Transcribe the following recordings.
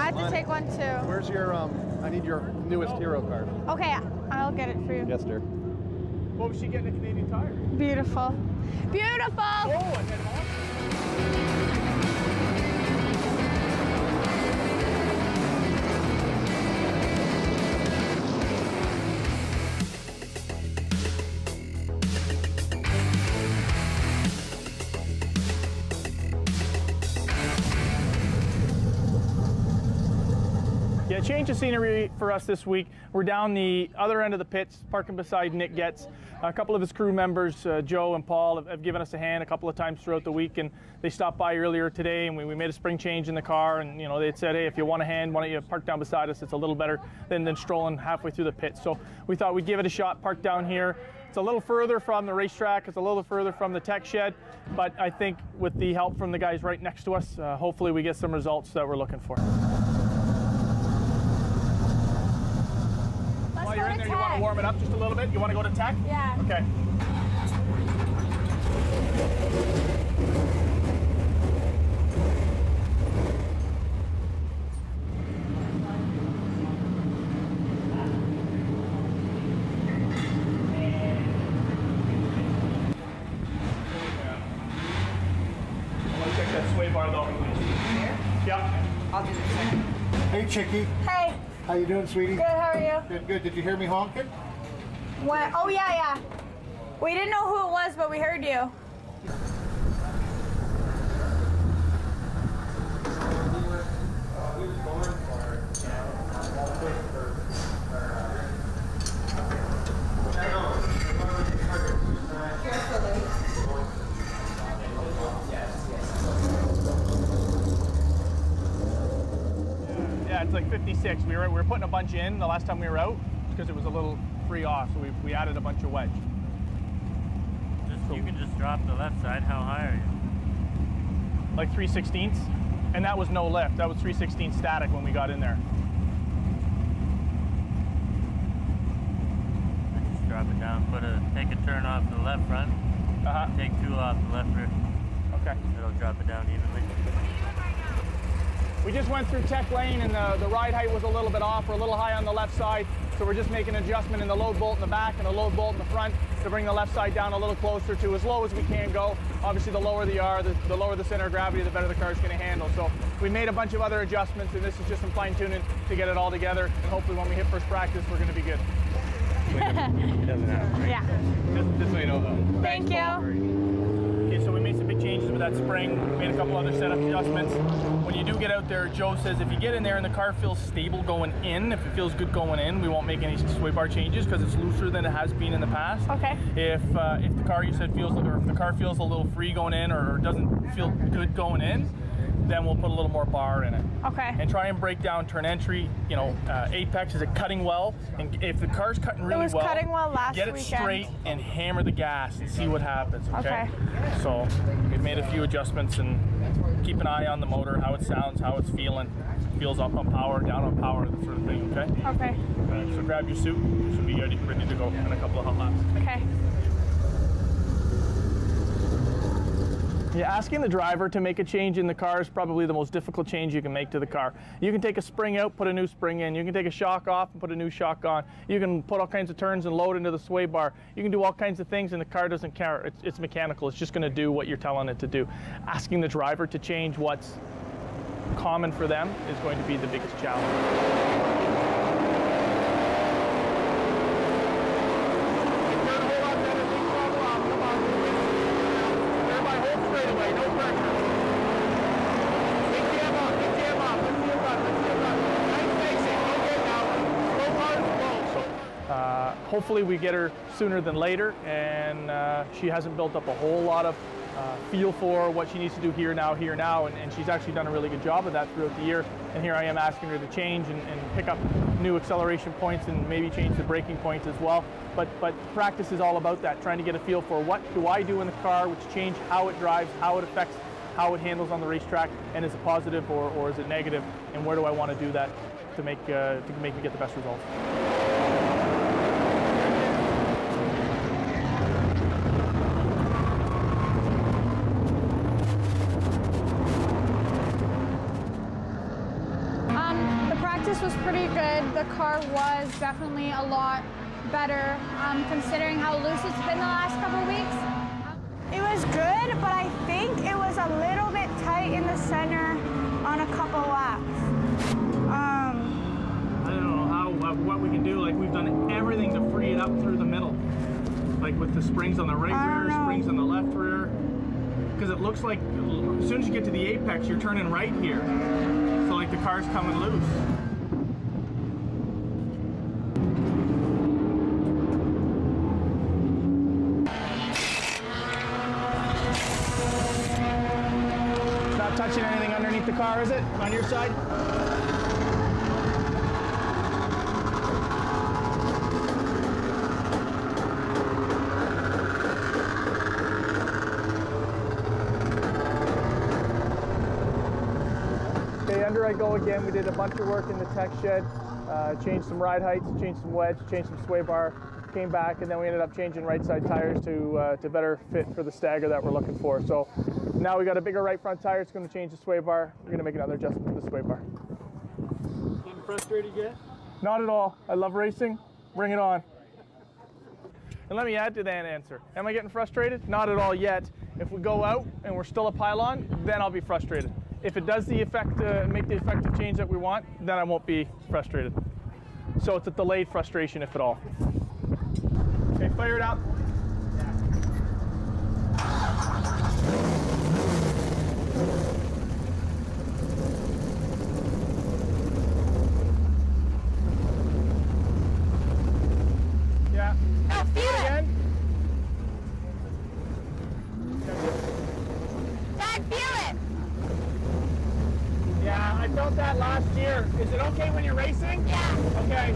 I have to take one too. Where's your, I need your newest hero card. Okay, I'll get it for you. Yes, dear. What was she getting a Canadian Tire? Beautiful. Beautiful! Oh, and then yeah, change of scenery for us this week. We're down the other end of the pits, parking beside Nick Getz. A couple of his crew members, Joe and Paul, have given us a hand a couple of times throughout the week, and they stopped by earlier today, and we made a spring change in the car, and you know, they had said, hey, if you want a hand, why don't you park down beside us? It's a little better than strolling halfway through the pits. So we thought we'd give it a shot, park down here. It's a little further from the racetrack, it's a little further from the tech shed, but I think with the help from the guys right next to us, hopefully we get some results that we're looking for. While you're in there, you want to warm it up just a little bit? You want to go to tech? Yeah. Okay. I want to check that sway bar though. Here? Yeah. I'll do this second. Hey, Chickie. Hey. How you doing, sweetie? Good, how are you? Good, good. Did you hear me honking? What? Oh, yeah. We didn't know who it was, but we heard you. Yeah, it's like 56. We were putting a bunch in the last time we were out because it was a little free off, so we added a bunch of wedge. You can just drop the left side. How high are you? Like 3/16ths, and that was no lift. That was 3/16 static when we got in there. Just drop it down. Take a turn off the left front. Take two off the left rear. Okay. It'll drop it down evenly. We just went through tech lane, and the ride height was a little bit off. We're a little high on the left side, so we're just making an adjustment in the load bolt in the back and the load bolt in the front to bring the left side down a little closer to as low as we can go. Obviously, the lower they are, the lower the center of gravity, the better the car's going to handle. So we made a bunch of other adjustments, and this is just some fine tuning to get it all together. And hopefully, when we hit first practice, we're going to be good. It doesn't happen, right? Yeah. Just so you know, though. Thank you. Okay, so we made some big changes with that spring. Made a couple other setup adjustments. When you do get out there, Joe says if you get in there and the car feels stable going in, if it feels good going in, we won't make any sway bar changes because it's looser than it has been in the past. Okay. If the car, you said, feels, or if the car feels a little free going in or doesn't feel good going in, then we'll put a little more bar in it. Okay. And try and break down turn entry. You know, apex, is it cutting well? And if the car's cutting really well, cutting well last get it weekend. straight and hammer the gas and see what happens. Okay. Okay. So we've made a few adjustments and keep an eye on the motor, how it sounds, how it's feeling. Feels up on power, down on power, that sort of thing. Okay. Okay. So grab your suit. You should be ready to go in a couple of hot laps. Okay. Yeah, asking the driver to make a change in the car is probably the most difficult change you can make to the car. You can take a spring out, put a new spring in. You can take a shock off and put a new shock on. You can put all kinds of turns and load into the sway bar. You can do all kinds of things and the car doesn't care. It's mechanical. It's just going to do what you're telling it to do. Asking the driver to change what's common for them is going to be the biggest challenge. Hopefully we get her sooner than later, and she hasn't built up a whole lot of feel for what she needs to do here now, and she's actually done a really good job of that throughout the year. And here I am asking her to change and pick up new acceleration points and maybe change the braking points as well. But practice is all about that, trying to get a feel for what do I do in the car, which change how it drives, how it affects how it handles on the racetrack, and is it positive or is it negative, and where do I want to do that to make me get the best results. was pretty good. The car was definitely a lot better, considering how loose it's been the last couple of weeks. It was good, but I think it was a little bit tight in the center on a couple laps. I don't know what we can do. Like, we've done everything to free it up through the middle. Like with the springs on the right rear, springs on the left rear. Because it looks like as soon as you get to the apex, you're turning right here. So like the car's coming loose. Not touching anything underneath the car, is it? On your side? Under I go again. We did a bunch of work in the tech shed, changed some ride heights, changed some wedge, changed some sway bar, came back, and then we ended up changing right side tires to better fit for the stagger that we're looking for. So now we got a bigger right front tire. It's going to change the sway bar. We're going to make another adjustment to the sway bar. Getting frustrated yet? Not at all. I love racing. Bring it on. And let me add to that answer. Am I getting frustrated? Not at all yet. If we go out and we're still a pylon, then I'll be frustrated. If it does the effect, make the effective change that we want, then I won't be frustrated. So it's a delayed frustration, if at all. Okay, fire it up. Yeah. Oh, feel it! Again. Dad, feel it! Yeah, I felt that last year. Is it okay when you're racing? Yeah. Okay.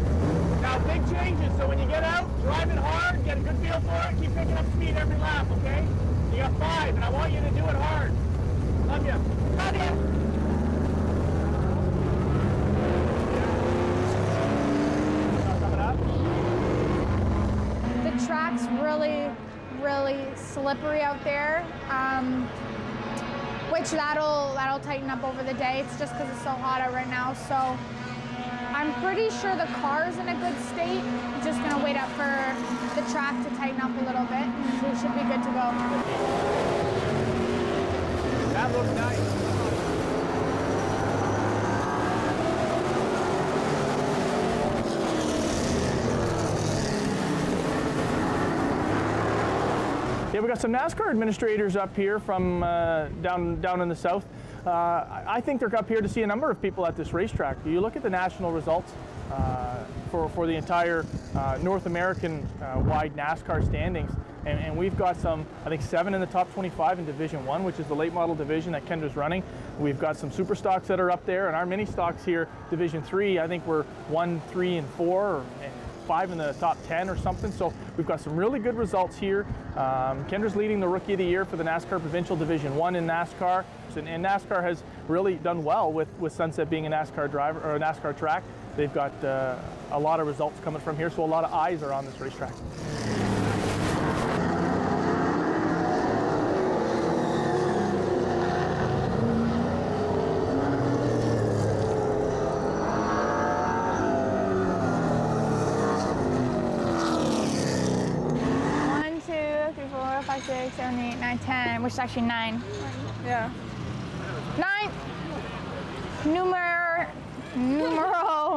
Now, big changes. So when you get out, drive it hard, get a good feel for it, keep picking up speed every lap, okay? You got 5, and I want you to do it hard. Love you. Love you. Coming up. The track's really, really slippery out there. Which that'll tighten up over the day. It's just because it's so hot out right now. So I'm pretty sure the car's in a good state. I'm just gonna wait up for the track to tighten up a little bit, and we should be good to go. That looks nice. Yeah, we got some NASCAR administrators up here from down in the south. I think they're up here to see a number of people at this racetrack. You look at the national results for the entire North American wide NASCAR standings, and we've got some, I think 7 in the top 25 in Division 1, which is the late model division that Kendra's running. We've got some super stocks that are up there, and our mini stocks here, Division 3, I think we're 1, 3, and 4, and 5 in the top 10 or something. So we've got some really good results here. Kendra's leading the Rookie of the Year for the NASCAR Provincial Division 1 in NASCAR. And NASCAR has really done well with Sunset being a NASCAR driver or a NASCAR track. They've got a lot of results coming from here, so a lot of eyes are on this racetrack. One, 2, 3, 4, 5, 6, 7, 8, 9, 10, which is actually 9. Yeah. 9. Numero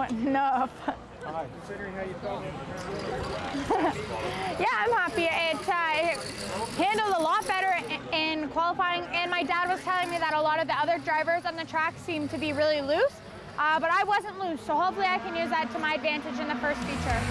enough. Considering how you felt. Yeah, I'm happy. It handled a lot better in qualifying, and my dad was telling me that a lot of the other drivers on the track seemed to be really loose, but I wasn't loose, so hopefully I can use that to my advantage in the first feature.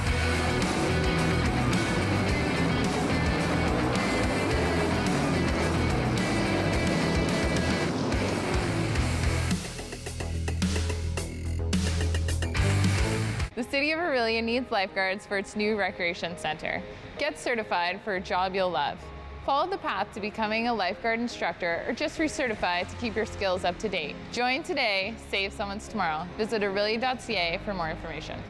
The City of Orillia needs lifeguards for its new recreation center. Get certified for a job you'll love. Follow the path to becoming a lifeguard instructor or just recertify to keep your skills up to date. Join today, save someone's tomorrow. Visit orillia.ca for more information.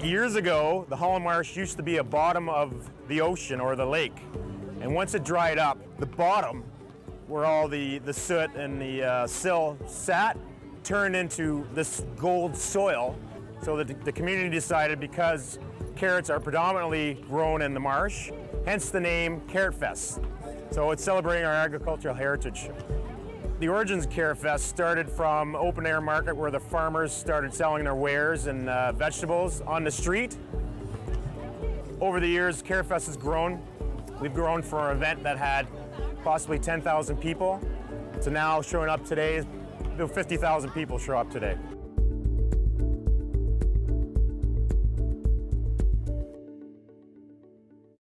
Years ago, the Holland Marsh used to be a bottom of the ocean or the lake. And once it dried up, the bottom, where all the soot and the sill sat, turned into this gold soil. So the community decided, because carrots are predominantly grown in the marsh, hence the name Carrot Fest. So it's celebrating our agricultural heritage. The origins of Carrot Fest started from open air market, where the farmers started selling their wares and vegetables on the street. Over the years, Carrot Fest has grown. We've grown from an event that had possibly 10,000 people to now showing up today, 50,000 people show up today.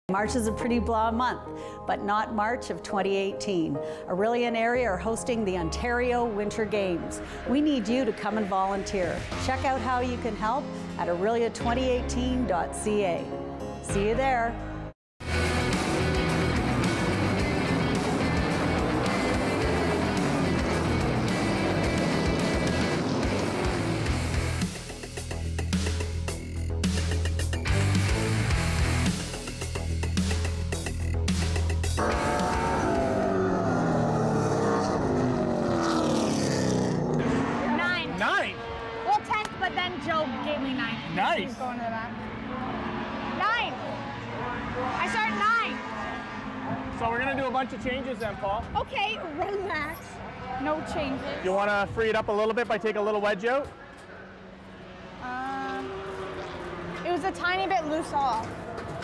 March is a pretty blah month, but not March of 2018. Orillia and area are hosting the Ontario Winter Games. We need you to come and volunteer. Check out how you can help at orillia2018.ca. See you there. Nice. Going to the back. 9. I start 9. So we're gonna do a bunch of changes then, Paul. Okay, relax. No changes. You wanna free it up a little bit by taking a little wedge out? It was a tiny bit loose off.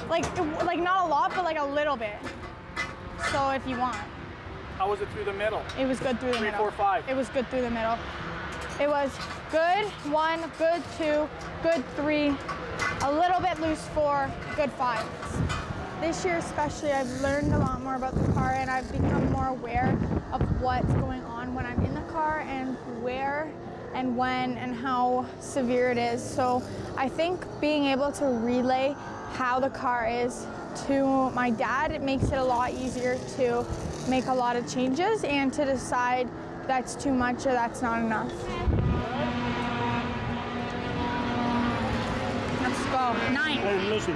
Like not a lot, but like a little bit. So if you want. How was it through the middle? It was good through the 3, middle. 4, 5. It was good through the middle. It was good 1, good 2, good 3, a little bit loose 4, good 5. This year especially, I've learned a lot more about the car, and I've become more aware of what's going on when I'm in the car and where and when and how severe it is. So I think being able to relay how the car is to my dad, it makes it a lot easier to make a lot of changes and to decide that's too much or that's not enough. Let's go. 9. Hey, listen.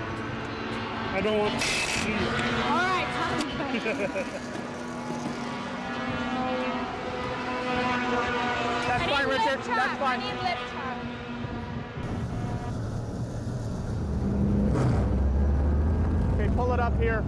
I don't want to see you. All right. That's fine, Richard. That's fine. I need lip track. Okay, pull it up here.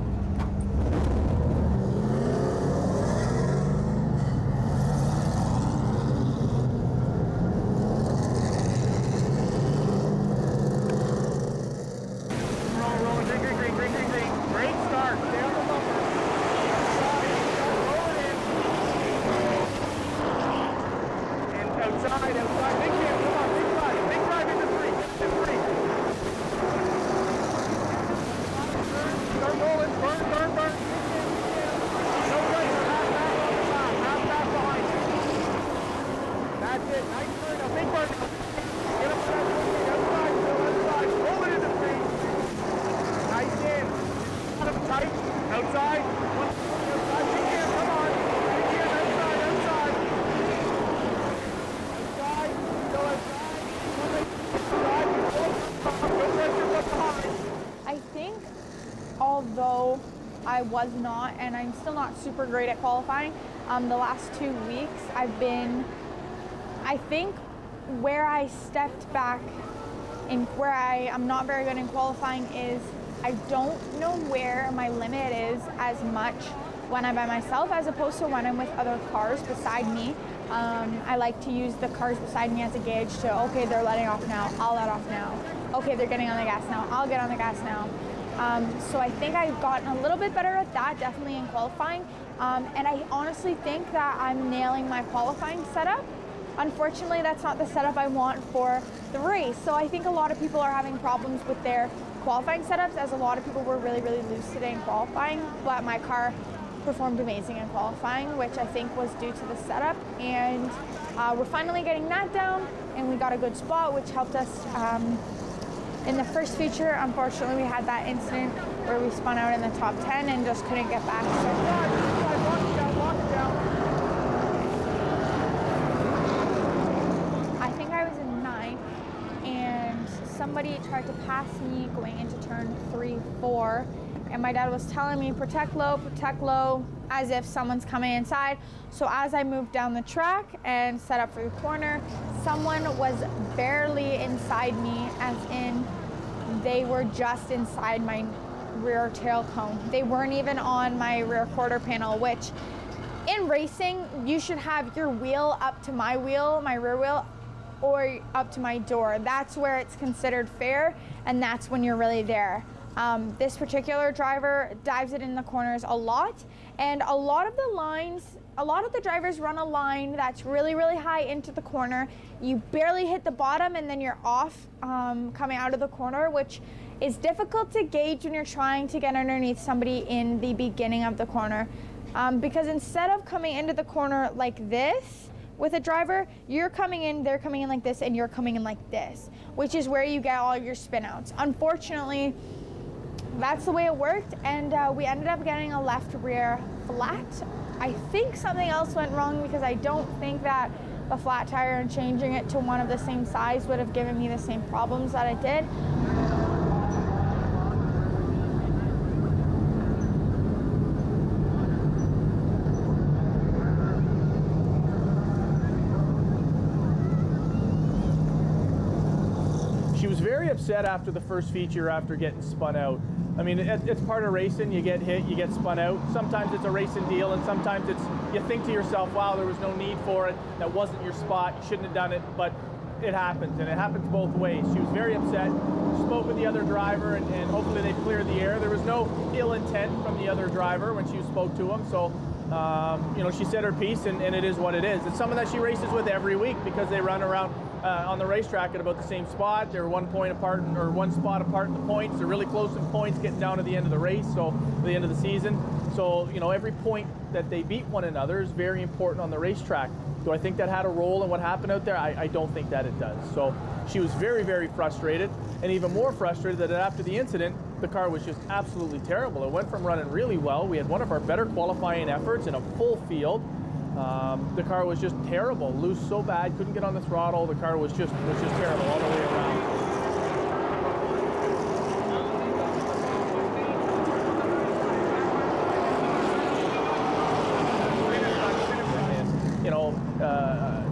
Although I was not, and I'm still not super great at qualifying, the last 2 weeks I've been, I think where I stepped back and where I'm not very good in qualifying is I don't know where my limit is as much when I'm by myself as opposed to when I'm with other cars beside me. I like to use the cars beside me as a gauge to, okay, they're letting off now, I'll let off now. Okay, they're getting on the gas now, I'll get on the gas now. So I think I've gotten a little bit better at that, definitely in qualifying. And I honestly think that I'm nailing my qualifying setup. Unfortunately, that's not the setup I want for the race. So I think a lot of people are having problems with their qualifying setups, as a lot of people were really, really loose today in qualifying, but my car performed amazing in qualifying, which I think was due to the setup. And we're finally getting that down, and we got a good spot, which helped us in the first feature. Unfortunately, we had that incident where we spun out in the top 10 and just couldn't get back. I think I was in 9th, and somebody tried to pass me going into turn 3, 4. And my dad was telling me, protect low, as if someone's coming inside. So as I moved down the track and set up for the corner, someone was barely inside me, as in they were just inside my rear tail cone. They weren't even on my rear quarter panel, which in racing, you should have your wheel up to my wheel, my rear wheel, or up to my door. That's where it's considered fair, and that's when you're really there. This particular driver dives it in the corners a lot, and a lot of the drivers run a line that's really, really high into the corner. You barely hit the bottom, and then you're off coming out of the corner, which is difficult to gauge when you're trying to get underneath somebody in the beginning of the corner. Because instead of coming into the corner like this with a driver, you're coming in, they're coming in like this, and you're coming in like this, which is where you get all your spin outs. Unfortunately, that's the way it worked, and we ended up getting a left rear flat. I think something else went wrong, because I don't think that the flat tire and changing it to one of the same size would have given me the same problems that it did. She was very upset after the first feature after getting spun out. I mean, it's part of racing. You get hit, you get spun out. Sometimes it's a racing deal, and sometimes it's, you think to yourself, wow, there was no need for it. That wasn't your spot. You shouldn't have done it, but it happens, and it happens both ways. She was very upset. Spoke with the other driver, and hopefully they cleared the air. There was no ill intent from the other driver when she spoke to him, so you know, she said her piece, and it is what it is. It's someone that she races with every week, because they run around on the racetrack at about the same spot. They're 1 point apart, or 1 spot apart in the points. They're really close in points getting down to the end of the race, so the end of the season. So, you know, every point that they beat one another is very important on the racetrack. Do I think that had a role in what happened out there? I don't think that it does. So she was very, very frustrated, and even more frustrated that after the incident, the car was just absolutely terrible. It went from running really well. We had one of our better qualifying efforts in a full field. The car was just terrible, loose so bad, couldn't get on the throttle. The car was just terrible all the way around. You know,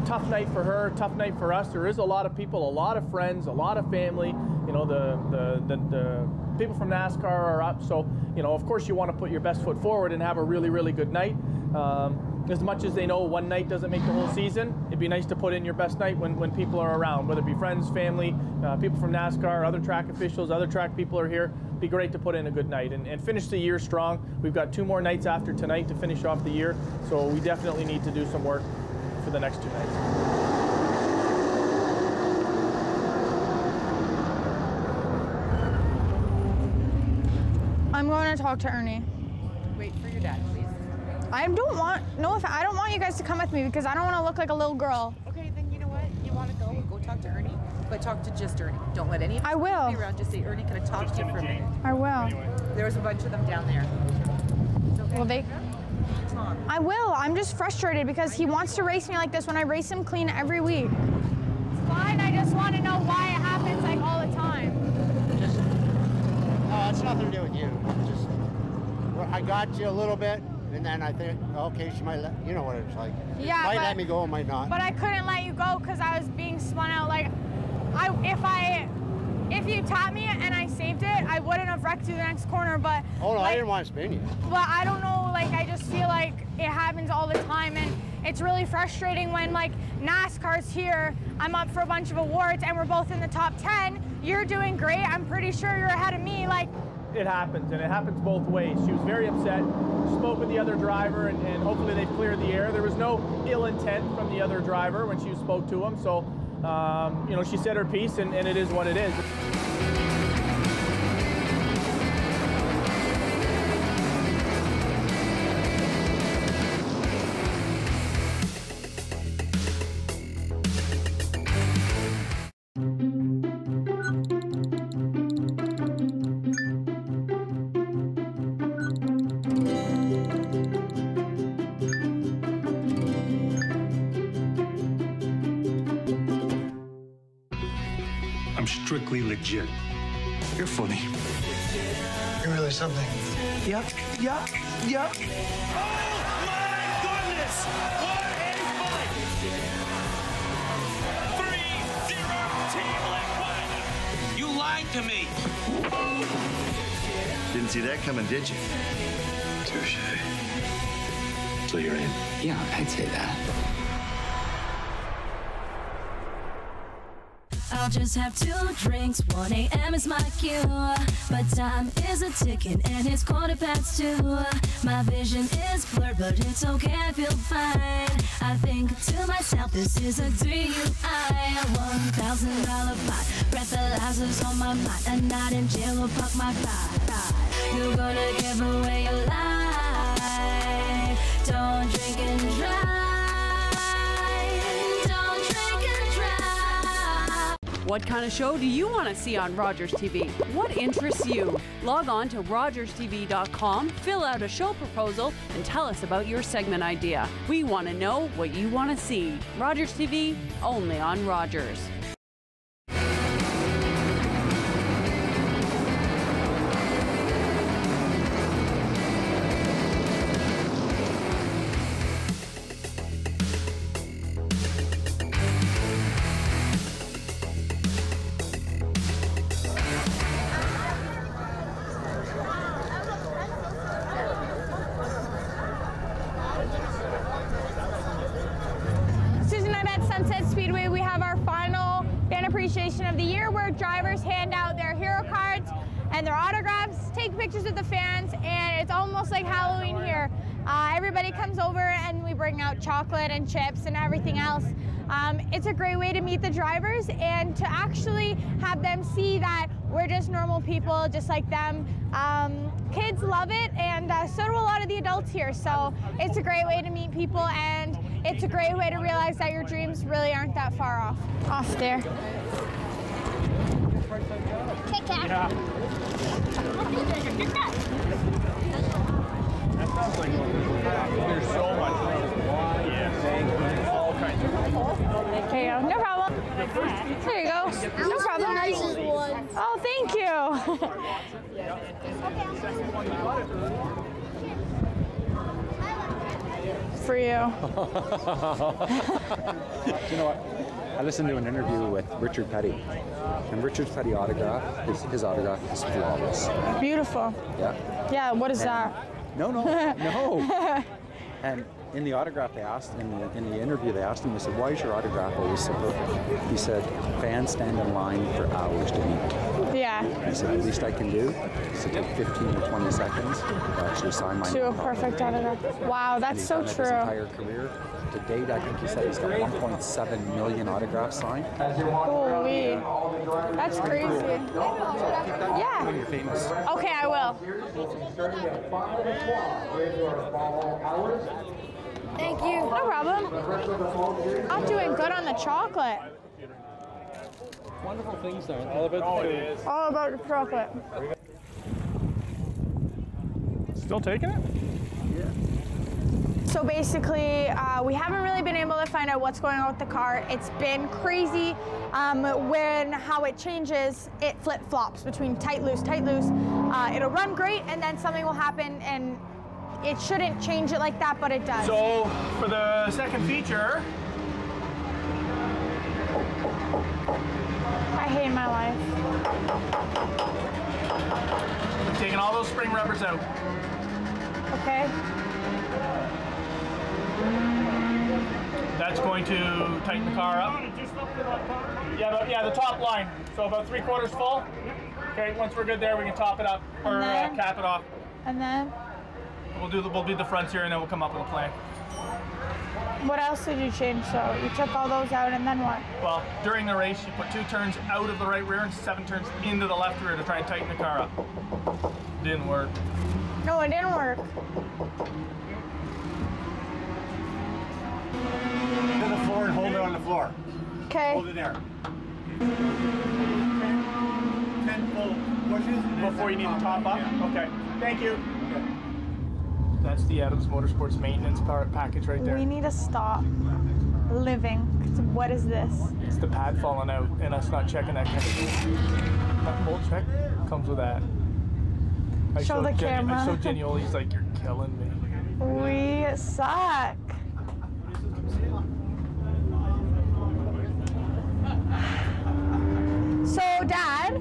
tough night for her, tough night for us. There is a lot of people, a lot of friends, a lot of family. You know, the people from NASCAR are up, so, you know, of course you want to put your best foot forward and have a really, really good night. As much as they know one night doesn't make the whole season, it'd be nice to put in your best night when people are around, whether it be friends, family, people from NASCAR, other track officials, other track people are here. It'd be great to put in a good night and finish the year strong. We've got 2 more nights after tonight to finish off the year, so we definitely need to do some work for the next 2 nights. I'm going to talk to Ernie. Wait for your dad, please. I don't want you guys to come with me, because I don't want to look like a little girl. Okay, then you know what? You want to go talk to Ernie, but talk to just Ernie. Don't let any of us I will. be around. Just say, Ernie, can I talk to you for a minute? I will. There was a bunch of them down there. It's okay. Will they? Tom. I will. I'm just frustrated because he wants to race me like this when I race him clean every week. It's fine. I just want to know why it happens like all the time. No, it's nothing to do with you. Just, well, I got you a little bit, and then I think, okay, she might let, you know what it's like. Yeah, might let me go, might not. But I couldn't let you go because I was being spun out. Like, if you tapped me and I saved it, I wouldn't have wrecked you the next corner. But oh no, like, I didn't want to spin you. But I don't know. Like, I just feel like it happens all the time, and it's really frustrating when like NASCAR's here. I'm up for a bunch of awards, and we're both in the top 10. You're doing great. I'm pretty sure you're ahead of me. Like, It happens, and it happens both ways. She was very upset, spoke with the other driver, and hopefully they've cleared the air. There was no ill intent from the other driver when she spoke to him, so you know, she said her piece, and it is what it is. I'm strictly legit. You're funny. You're really something. Yep. Oh my goodness! What a fight! 3-0 Team Liquid! You lied to me! Didn't see that coming, did you? Touche. So you're in? Yeah, I'd say that. I'll just have 2 drinks, 1 a.m. is my cue. But time is a-ticking and it's 2:15. My vision is blurred, but it's okay, I feel fine. I think to myself, this is a DUI. A $1,000 pot, breathalyzers on my mind. A night in jail will park my ride. You're gonna give away your life. Don't drink and drive. What kind of show do you want to see on Rogers TV? What interests you? Log on to rogerstv.com, fill out a show proposal, and tell us about your segment idea. We want to know what you want to see. Rogers TV, only on Rogers. Of the year where drivers hand out their hero cards and their autographs, take pictures with the fans, and it's almost like Halloween here. Everybody comes over and we bring out chocolate and chips and everything else. It's a great way to meet the drivers and to actually have them see that we're just normal people just like them. Kids love it, and so do a lot of the adults here. So it's a great way to meet people, and it's a great way to realize that your dreams really aren't that far off there. Kit Kat. Yeah. That sounds like there's so much room. Yes. All kinds of room. There you go. No problem. There you go. No problem. Oh, thank you. For you. You know what? I listened to an interview with Richard Petty, and Richard Petty autograph, his autograph is flawless. Beautiful. Yeah. Yeah, what is that? No. And in the autograph they asked, in the interview they asked him, they said, why is your autograph always so perfect? He said, fans stand in line for hours to meet. Yeah. He said, the least I can do is to take 15 or 20 seconds to actually sign my To a perfect autograph. Wow, that's so true. His entire career. To date, I think he said he's got 1.7 million autographs signed. Holy, that's crazy. Yeah. When you're famous. Okay, I will. Thank you. No problem. I'm doing good on the chocolate. Wonderful things there. All about the food. All about the chocolate. Still taking it? Yeah. So basically, we haven't really been able to find out what's going on with the car. It's been crazy when how it changes, it flip-flops between tight, loose, tight, loose. It'll run great, and then something will happen, and it shouldn't change it like that, but it does. So for the second feature, I hate my life. I'm taking all those spring rubbers out. Okay. That's going to tighten the car up. Yeah, the top line. So about 3/4 full. Okay, once we're good there, we can top it up or cap it off. And then? We'll do the fronts here, and then we'll come up with a plan. What else did you change? So you took all those out, and then what? Well, during the race, you put 2 turns out of the right rear and 7 turns into the left rear to try and tighten the car up. Didn't work. No, it didn't work. To the floor and hold it on the floor. Okay. Hold it there. 10 full pushes. Before you need to top up? Okay. Thank you. That's the Adams Motorsports maintenance package right there. We need to stop. living. What is this? It's the pad falling out and us not checking that chemical. That bolt check comes with that. Show the camera. I showed Jenny, he's like, you're killing me. We suck. So, Dad,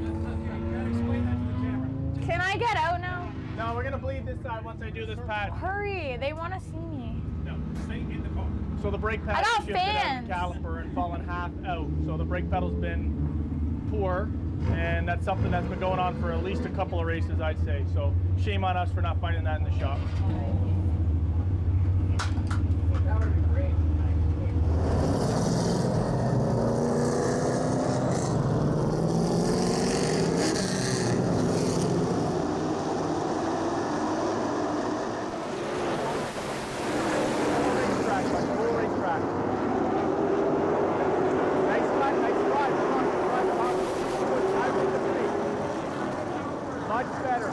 can I get out now? No, we're gonna bleed this side once I do this pad. Hurry, they want to see me. No, stay in the car. So the brake pad I got shifted fans. out the caliper and fallen half out. So the brake pedal's been poor, and that's something that's been going on for at least a couple of races, I'd say. So shame on us for not finding that in the shop. That would be great. Much better.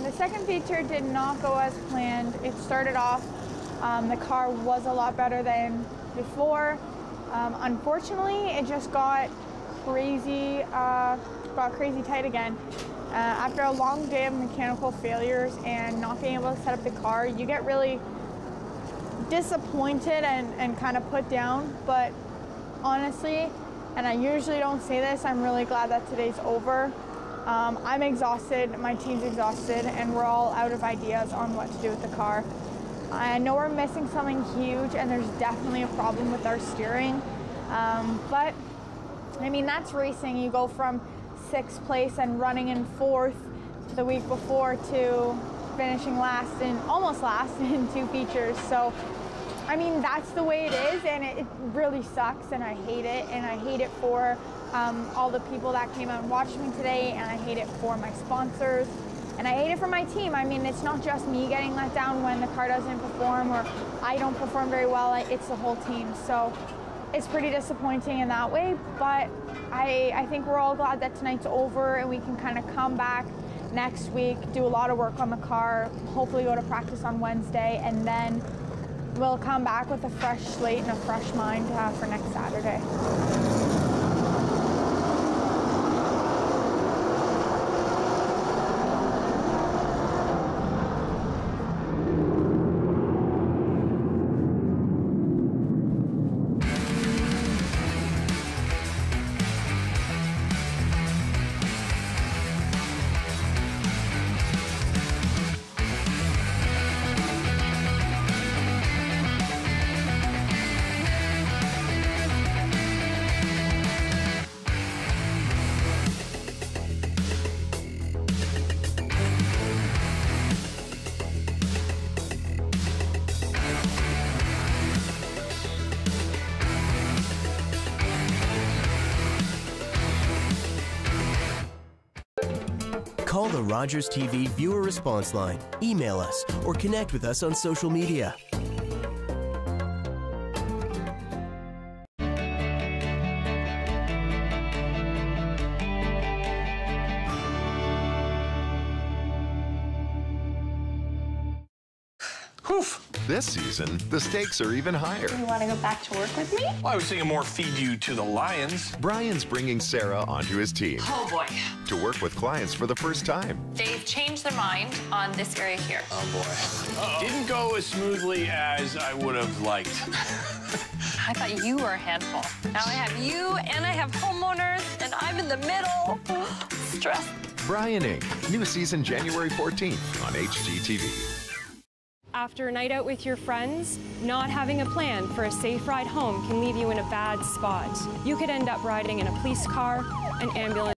The second feature did not go as planned. It started off, the car was a lot better than before. Unfortunately, it just got crazy tight again. After a long day of mechanical failures and not being able to set up the car, you get really disappointed and kind of put down. But honestly, and I usually don't say this, I'm really glad that today's over. I'm exhausted, my team's exhausted, and we're all out of ideas on what to do with the car. I know we're missing something huge, and there's definitely a problem with our steering. But, I mean, that's racing. You go from 6th place and running in 4th the week before to finishing last and almost last in 2 features. So, I mean, that's the way it is, and it really sucks, and I hate it. And I hate it for all the people that came out and watched me today, and I hate it for my sponsors, and I hate it for my team. I mean, it's not just me getting let down when the car doesn't perform or I don't perform very well, it's the whole team. So it's pretty disappointing in that way, but I think we're all glad that tonight's over and we can kind of come back next week, do a lot of work on the car, hopefully go to practice on Wednesday, and then we'll come back with a fresh slate and a fresh mind for next Saturday. Call the Rogers TV viewer response line, email us, or connect with us on social media. This season, the stakes are even higher. You want to go back to work with me? Well, I was thinking more feed you to the Lions. Brian's bringing Sarah onto his team. Oh, boy. To work with clients for the first time. They've changed their mind on this area here. Oh, boy. Uh-oh. Didn't go as smoothly as I would have liked. I thought you were a handful. Now I have you, and I have homeowners, and I'm in the middle. Stressed. Brian Inc. New season January 14th on HGTV. After a night out with your friends, not having a plan for a safe ride home can leave you in a bad spot. You could end up riding in a police car, an ambulance,